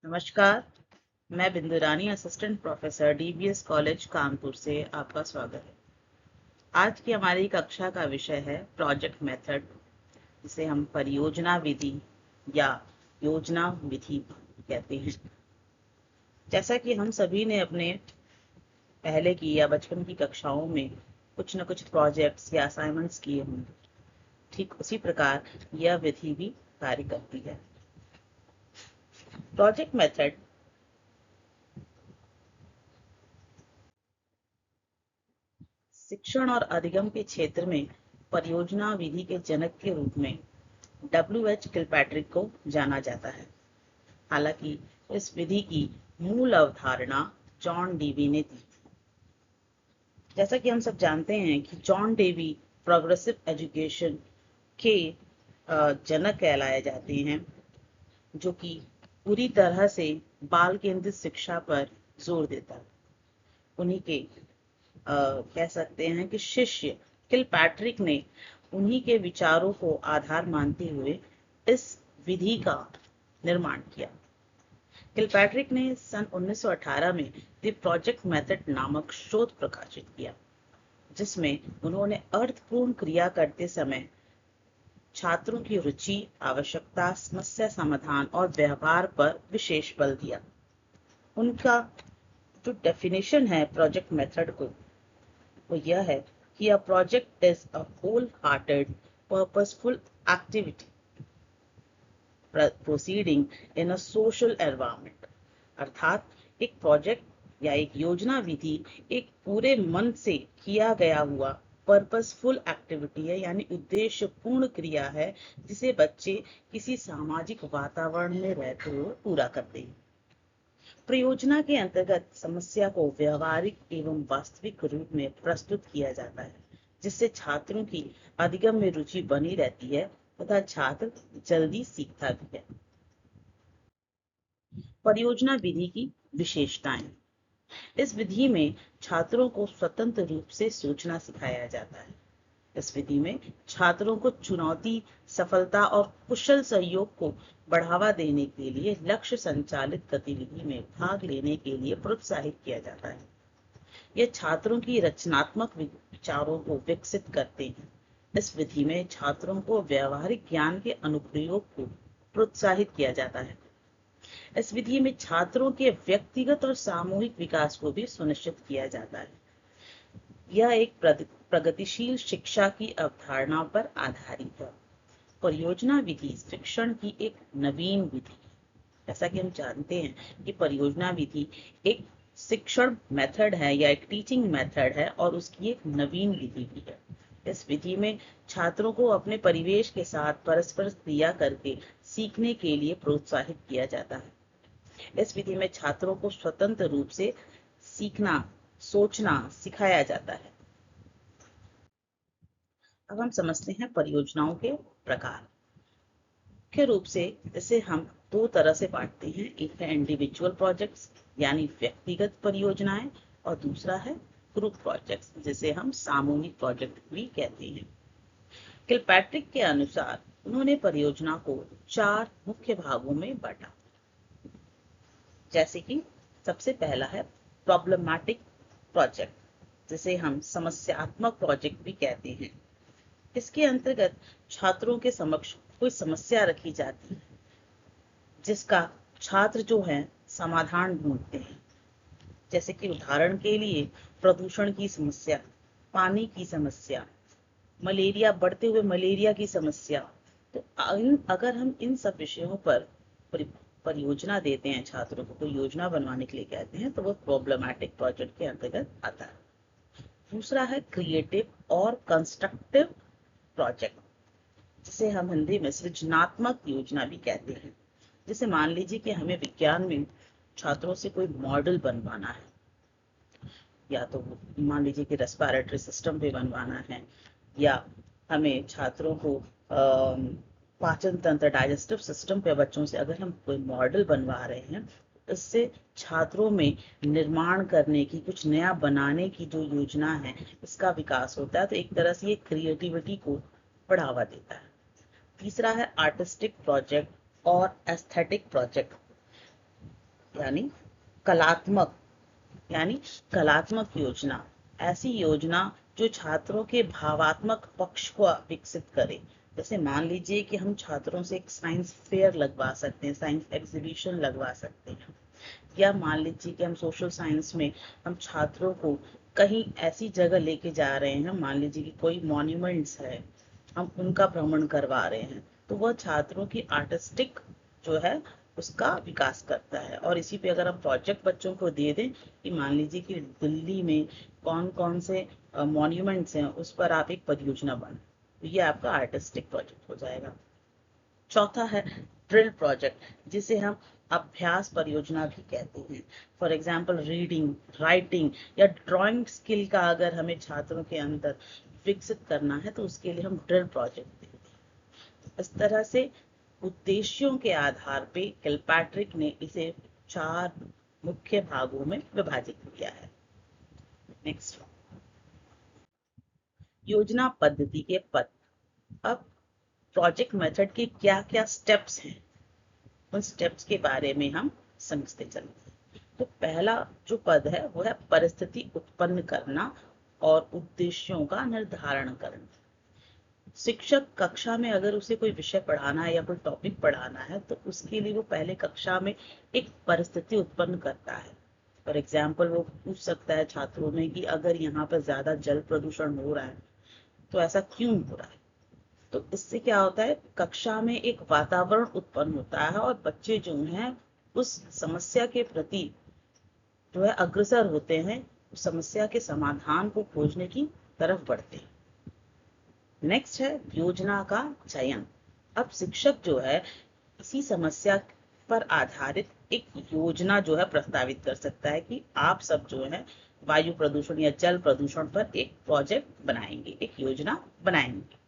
नमस्कार। मैं Bindu Rani, assistant professor DBS college Kanpur से आपका स्वागत है। आज की हमारी कक्षा का विषय है प्रोजेक्ट मेथड, जिसे हम परियोजना विधि या योजना विधि कहते हैं। जैसा कि हम सभी ने अपने पहले की या बचपन की कक्षाओं में कुछ न कुछ प्रोजेक्ट्स या असाइनमेंट्स किए होंगे, ठीक उसी प्रकार यह विधि भी कार्य करती है। प्रोजेक्ट मेथड शिक्षण और अधिगम के क्षेत्र में परियोजना विधि के जनक के रूप में डब्ल्यू.एच. किलपैट्रिक को जाना जाता है। हालांकि इस विधि की मूल अवधारणा जॉन डेवी ने दी। जैसा कि हम सब जानते हैं कि जॉन डेवी प्रोग्रेसिव एजुकेशन के जनक कहलाए जाते हैं, जो कि पूरी तरह से बाल केंद्रित शिक्षा पर जोर देता है। उन्हीं के कह सकते हैं कि शिष्य किलपैट्रिक ने उन्हीं के विचारों को आधार मानते हुए इस विधि का निर्माण किया। किलपैट्रिक ने सन 1918 में द प्रोजेक्ट मेथड नामक शोध प्रकाशित किया, जिसमें उन्होंने अर्थपूर्ण क्रिया करते समय छात्रों की रुचि, आवश्यकता, समस्या समाधान और व्यवहार पर विशेष बल दिया। उनका जो डेफिनेशन है प्रोजेक्ट मेथड को, वो यह है कि a project is a whole hearted purposeful activity proceeding in a social environment. अर्थात एक प्रोजेक्ट या एक योजना विधि एक पूरे मन से किया गया हुआ पर्पसफुल एक्टिविटी है, यानी उद्देश्यपूर्ण क्रिया है, जिसे बच्चे किसी सामाजिक वातावरण में रहते हुए पूरा करते हैं। परियोजना के अंतर्गत समस्या को व्यवहारिक एवं वास्तविक रूप में प्रस्तुत किया जाता है, जिससे छात्रों की अधिगम में रुचि बनी रहती है तथा छात्र जल्दी सीखता भी है। परियोजना विधि की विशेषताएं। इस विधि में छात्रों को स्वतंत्र रूप से सोचना सिखाया जाता है। इस विधि में छात्रों को चुनौती, सफलता और कुशल सहयोग को बढ़ावा देने के लिए लक्ष्य संचालित गतिविधि में भाग लेने के लिए प्रोत्साहित किया जाता है। यह छात्रों की रचनात्मक विचारों को विकसित करते हैं। इस विधि में छात्रों को व्यवहारिक ज्ञान के अनुप्रयोग को प्रोत्साहित किया जाता है। इस विधि में छात्रों के व्यक्तिगत और सामूहिक विकास को भी सुनिश्चित किया जाता है। यह एक प्रगतिशील शिक्षा की अवधारणा पर आधारित है। परियोजना विधि शिक्षण की एक नवीन विधि। जैसा कि हम जानते हैं कि परियोजना विधि एक शिक्षण मेथड है या एक टीचिंग मेथड है, और उसकी एक नवीन विधि भी है। इस विधि में छात्रों को अपने परिवेश के साथ परस्पर क्रिया करके सीखने के लिए प्रोत्साहित किया जाता है। इस विधि में छात्रों को स्वतंत्र रूप से सीखना, सोचना सिखाया जाता है। अब हम समझते हैं परियोजनाओं के प्रकार। मुख्य रूप से इसे हम दो तरह से बांटते हैं। एक है इंडिविजुअल प्रोजेक्ट्स यानी व्यक्तिगत परियोजनाएं, और दूसरा है ग्रुप प्रोजेक्ट्स, जिसे हम सामूहिक प्रोजेक्ट भी कहते हैं। किलपैट्रिक के अनुसार उन्होंने परियोजना को 4 मुख्य भागों में बांटा। जैसे कि सबसे पहला है प्रॉब्लमैटिक प्रोजेक्ट, जिसे हम समस्यात्मक प्रोजेक्ट भी कहते हैं। इसके अंतर्गत छात्रों के समक्ष कोई समस्या रखी जाती है, जिसका छात्र जो है समाधान ढूंढते हैं। जैसे कि उदाहरण के लिए प्रदूषण की समस्या, पानी की समस्या, मलेरिया, बढ़ते हुए मलेरिया की समस्या। तो अगर हम इन सब विषयों पर परियोजना देते हैं, छात्रों को कोई योजना बनवाने के लिए कहते हैं, तो वो प्रॉब्लमैटिक प्रोजेक्ट के अंतर्गत आता है। दूसरा है क्रिएटिव और कंस्ट्रक्टिव प्रोजेक्ट, जिसे हम हिंदी में सृजनात्मक योजना भी कहते हैं। जैसे मान लीजिए कि हमें विज्ञान में छात्रों से कोई मॉडल बनवाना है, या तो मान लीजिए कि रेस्पिरेटरी सिस्टम पे बनवाना है, या हमें छात्रों को पाचन तंत्र, डाइजेस्टिव सिस्टम पे बच्चों से अगर हम कोई मॉडल बनवा रहे हैं, इससे छात्रों में निर्माण करने की, कुछ नया बनाने की जो योजना है, इसका विकास होता है। तो एक तरह से ये क्रिएटिविटी को बढ़ावा देता है। तीसरा है आर्टिस्टिक प्रोजेक्ट और एस्थेटिक प्रोजेक्ट। यानी कलात्मक यानी कलात्मक योजना, ऐसी योजना जो छात्रों के भावात्मक पक्ष को विकसित करे। जैसे मान लीजिए कि हम छात्रों से एक साइंस फेयर लगवा सकते हैं, साइंस एग्जीबिशन लगवा सकते हैं, या मान लीजिए कि हम सोशल साइंस में हम छात्रों को कहीं ऐसी जगह लेके जा रहे हैं, मान लीजिए कि कोई मॉन्यूमेंट्स है, हम उनका भ्रमण करवा रहे हैं, तो वह छात्रों की आर्टिस्टिक जो है उसका विकास करता है। और इसी पे अगर हम प्रोजेक्ट बच्चों को दे दें कि मान लीजिए कि दिल्ली में कौन कौन से मॉन्यूमेंट्स हैं, उस पर आप एक परियोजना बनाएं, तो ये आपका आर्टिस्टिक प्रोजेक्ट हो जाएगा। चौथा है ड्रिल प्रोजेक्ट, जिसे हम अभ्यास परियोजना भी कहते हैं। फॉर एग्जाम्पल रीडिंग, राइटिंग या ड्राइंग स्किल का अगर हमें छात्रों के अंदर विकसित करना है तो उसके लिए हम ड्रिल प्रोजेक्ट देते हैं। इस तरह से उद्देश्यों के आधार पे किलपैट्रिक ने इसे 4 मुख्य भागों में विभाजित किया है। नेक्स्ट, योजना पद्धति के पद। अब प्रोजेक्ट मेथड के क्या क्या स्टेप्स हैं, उन स्टेप्स के बारे में हम समझते चलते हैं। तो पहला जो पद है वो है परिस्थिति उत्पन्न करना और उद्देश्यों का निर्धारण करना। शिक्षक कक्षा में अगर उसे कोई विषय पढ़ाना है या कोई टॉपिक पढ़ाना है तो उसके लिए वो पहले कक्षा में एक परिस्थिति उत्पन्न करता है। फॉर एग्जाम्पल वो पूछ सकता है छात्रों में कि अगर यहाँ पर ज्यादा जल प्रदूषण हो रहा है तो ऐसा क्यों हो रहा है। तो इससे क्या होता है, कक्षा में एक वातावरण उत्पन्न होता है और बच्चे जो हैं उस समस्या के प्रति जो है अग्रसर होते हैं, उस समस्या के समाधान को खोजने की तरफ बढ़ते हैं। नेक्स्ट है योजना का चयन। अब शिक्षक जो है इसी समस्या पर आधारित एक योजना जो है प्रस्तावित कर सकता है कि आप सब जो है वायु प्रदूषण या जल प्रदूषण पर एक प्रोजेक्ट बनाएंगे, एक योजना बनाएंगे।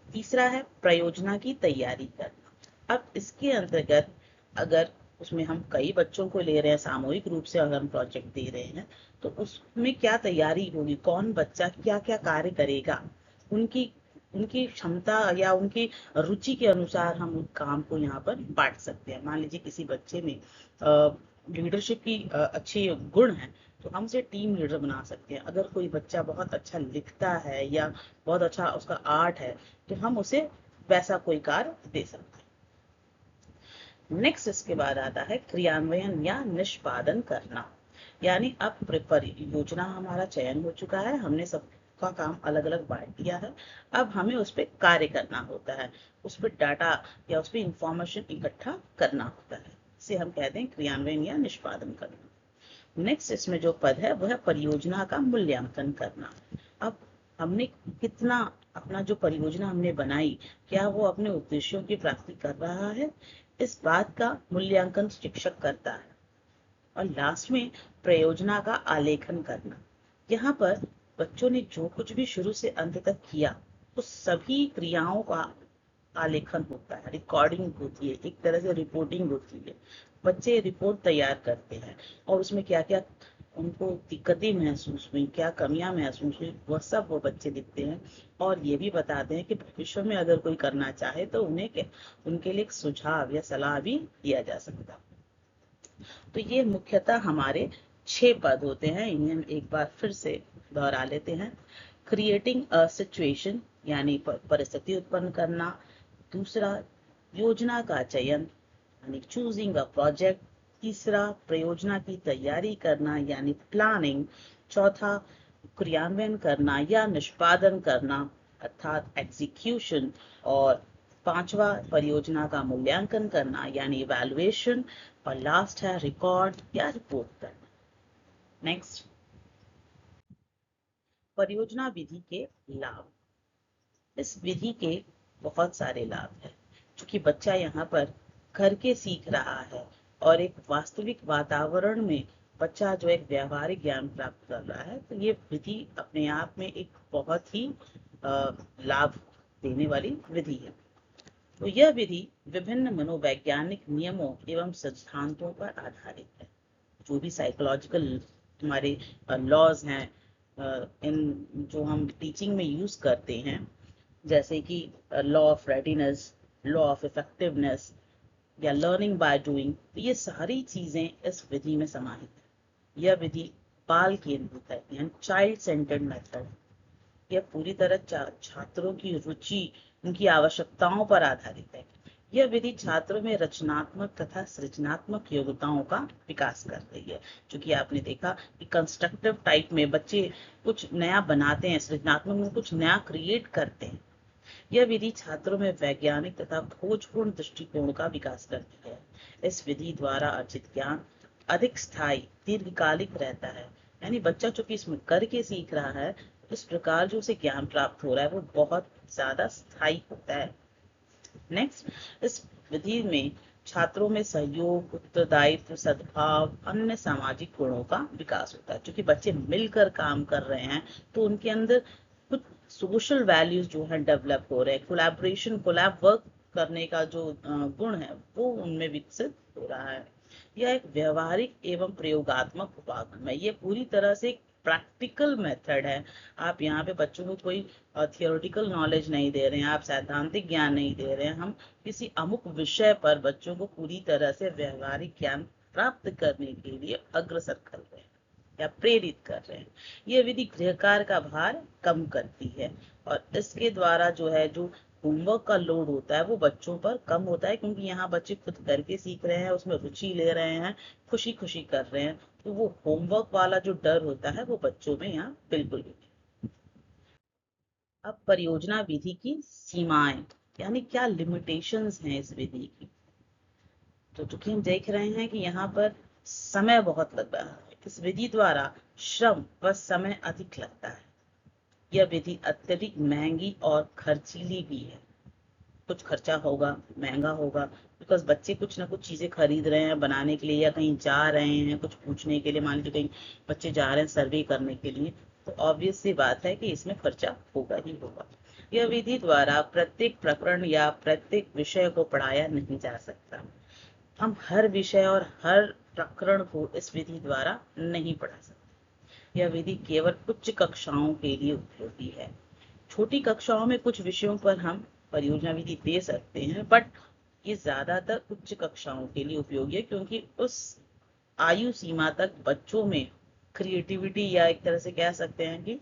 तीसरा है प्रयोजना की तैयारी करना। अब इसके अंतर्गत अगर उसमें हम कई बच्चों को ले रहे हैं, सामूहिक रूप से अगर हम प्रोजेक्ट दे रहे हैं तो उसमें क्या तैयारी होगी, कौन बच्चा क्या क्या कार्य करेगा, उनकी उनकी क्षमता या उनकी रुचि के अनुसार हम उस काम को यहाँ पर बांट सकते हैं। मान लीजिए किसी बच्चे में लीडरशिप की अच्छी गुण है तो हम उसे टीम लीडर बना सकते हैं। अगर कोई बच्चा बहुत अच्छा लिखता है या बहुत अच्छा उसका आर्ट है तो हम उसे वैसा कोई कार्य दे सकते हैं। नेक्स्ट इसके बाद आता है क्रियान्वयन या निष्पादन करना। यानी अब परियोजना हमारा चयन हो चुका है, हमने सबका काम अलग अलग बांट दिया है, अब हमें उस पर कार्य करना होता है, उस पर डाटा या उस पर इंफॉर्मेशन इकट्ठा करना होता है। इसे हम कहते हैं क्रियान्वयन या निष्पादन करना। नेक्स्ट इसमें जो पद है वह है परियोजना का मूल्यांकन करना। अब हमने कितना, अपना जो परियोजना हमने बनाई क्या वो अपने उद्देश्यों की प्राप्ति कर रहा है, इस बात का मूल्यांकन शिक्षक करता है। और लास्ट में परियोजना का आलेखन करना। यहाँ पर बच्चों ने जो कुछ भी शुरू से अंत तक किया उस सभी क्रियाओं का आलेखन होता है, रिकॉर्डिंग होती है, एक तरह से रिपोर्टिंग होती है। बच्चे रिपोर्ट तैयार करते हैं और उसमें क्या क्या उनको दिक्कतें महसूस हुई, क्या कमियां महसूस हुई, वह सब वो बच्चे लिखते हैं और ये भी बताते हैं कि भविष्य में अगर कोई करना चाहे तो उन्हें उनके लिए एक सुझाव या सलाह भी दिया जा सकता। तो ये मुख्यतः हमारे 6 पद होते हैं, इन्हें हम एक बार फिर से दोहरा लेते हैं। क्रिएटिंग अ सिचुएशन यानी परिस्थिति उत्पन्न करना। दूसरा योजना का चयन यानी चूजिंग अ प्रोजेक्ट। तीसरा प्रयोजना की तैयारी करना यानी प्लानिंग। चौथा क्रियान्वयन करना या निष्पादन करना अर्थात एग्जीक्यूशन। और पांचवा परियोजना का मूल्यांकन करना यानी इवैल्यूएशन। और लास्ट है रिकॉर्ड या रिपोर्ट करना। नेक्स्ट, परियोजना विधि के लाभ। इस विधि के बहुत सारे लाभ हैं, क्योंकि बच्चा यहाँ पर करके सीख रहा है और एक वास्तविक वातावरण में बच्चा जो एक व्यावहारिक ज्ञान प्राप्त कर रहा है, तो ये विधि अपने आप में एक बहुत ही लाभ देने वाली विधि है। तो यह विधि विभिन्न मनोवैज्ञानिक नियमों एवं सिद्धांतों पर आधारित है। जो भी साइकोलॉजिकल हमारे लॉज हैं, इन जो हम टीचिंग में यूज करते हैं, जैसे कि law of readiness, law of effectiveness, या लर्निंग बाय डूइंग, तो ये सारी चीजें इस विधि में समाहित है। यह विधि बाल केंद्रित है, यानी चाइल्ड सेंटर्ड मेथड। यह पूरी तरह छात्रों की रुचि, उनकी आवश्यकताओं पर आधारित है। यह विधि छात्रों में रचनात्मक तथा सृजनात्मक योग्यताओं का विकास कर रही है। क्योंकि आपने देखा कि कंस्ट्रक्टिव टाइप में बच्चे कुछ नया बनाते हैं, सृजनात्मक में कुछ नया क्रिएट करते हैं। यह विधि छात्रों में वैज्ञानिक तथा खोजपूर्ण दृष्टिकोण का विकास करती है। इस विधि द्वारा अर्जित ज्ञान अधिक स्थायी, दीर्घकालिक रहता है। यानी बच्चा चूंकि इसमें करके सीख रहा है, इस प्रकार जो उसे ज्ञान प्राप्त हो रहा है वो बहुत ज्यादा स्थायी होता है। नेक्स्ट, इस विधि में छात्रों में सहयोग, उत्तरदायित्व, सद्भाव, अन्य सामाजिक गुणों का विकास होता है। क्योंकि बच्चे मिलकर काम कर रहे हैं तो उनके अंदर कुछ सोशल वैल्यूज जो है डेवलप हो रहे हैं। कोलैबोरेशन, कोलैब वर्क करने का जो गुण है वो उनमें विकसित हो रहा है। यह एक व्यवहारिक एवं प्रयोगात्मक उपागम है। ये पूरी तरह से प्रैक्टिकल मेथड है। आप यहाँ पे बच्चों को कोई थियोरेटिकल नॉलेज नहीं दे रहे हैं, आप सैद्धांतिक ज्ञान नहीं दे रहे हैं। हम किसी अमुक विषय पर बच्चों को पूरी तरह से व्यवहारिक ज्ञान प्राप्त करने के लिए अग्रसर कर रहे हैं या प्रेरित कर रहे हैं। यह विधि गृहकार्य का भार कम करती है और इसके द्वारा जो है जो होमवर्क का लोड होता है वो बच्चों पर कम होता है। क्योंकि यहाँ बच्चे खुद करके सीख रहे हैं, उसमें रुचि ले रहे हैं, खुशी खुशी कर रहे हैं, तो वो होमवर्क वाला जो डर होता है वो बच्चों में यहाँ बिल्कुल भी नहीं। अब परियोजना विधि की सीमाएं, यानी क्या लिमिटेशंस हैं इस विधि की। तो चूंकि हम देख रहे हैं कि यहाँ पर समय बहुत लग रहा है, इस विधि द्वारा श्रम व समय अधिक लगता है। यह विधि अत्यधिक महंगी और खर्चीली भी है। कुछ खर्चा होगा, महंगा होगा, बिकॉज बच्चे कुछ ना कुछ चीजें खरीद रहे हैं बनाने के लिए, या कहीं जा रहे हैं कुछ पूछने के लिए। मान लीजिए कहीं बच्चे जा रहे हैं सर्वे करने के लिए, तो ऑब्वियस सी बात है कि इसमें खर्चा होगा ही होगा। यह विधि द्वारा प्रत्येक प्रकरण या प्रत्येक विषय को पढ़ाया नहीं जा सकता। हम हर विषय और हर प्रकरण को इस विधि द्वारा नहीं पढ़ा सकते। यह विधि केवल उच्च कक्षाओं के लिए उपयोगी है। छोटी कक्षाओं में कुछ विषयों पर हम परियोजना विधि दे सकते हैं, बट ये ज्यादातर उच्च कक्षाओं के लिए उपयोगी है। क्योंकि उस आयु सीमा तक बच्चों में क्रिएटिविटी, या एक तरह से कह सकते हैं कि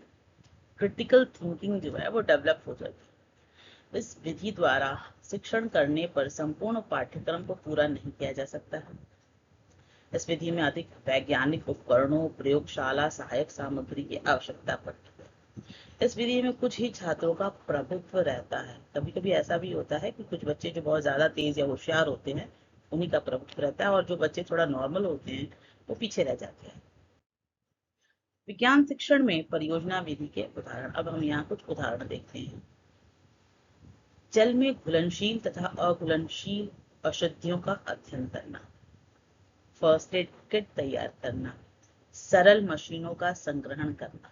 क्रिटिकल थिंकिंग जो है वो डेवलप हो जाती है। इस विधि द्वारा शिक्षण करने पर संपूर्ण पाठ्यक्रम को पूरा नहीं किया जा सकता है। इस विधि में अधिक वैज्ञानिक उपकरणों, प्रयोगशाला, सहायक सामग्री की आवश्यकता पड़ती है। इस विधि में कुछ ही छात्रों का प्रभुत्व रहता है। कभी कभी ऐसा भी होता है कि कुछ बच्चे जो बहुत ज्यादा तेज या होशियार होते हैं उन्हीं का प्रभुत्व रहता है, और जो बच्चे थोड़ा नॉर्मल होते हैं वो पीछे रह जाते हैं। विज्ञान शिक्षण में परियोजना विधि के उदाहरण, अब हम यहाँ कुछ उदाहरण देखते हैं। जल में घुलनशील तथा अघुलनशील औषधियों का अध्ययन करना, फर्स्ट एड किट तैयार करना, सरल मशीनों का संग्रहण करना,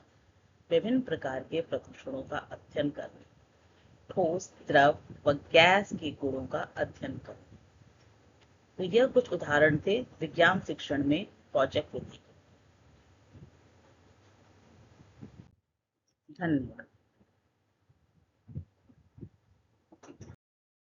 विभिन्न प्रकार के प्रदूषणों का अध्ययन करना, ठोस, द्रव व गैस के गुणों का अध्ययन करना। तो यह कुछ उदाहरण थे विज्ञान शिक्षण में प्रोजेक्ट विधि। धन्यवाद।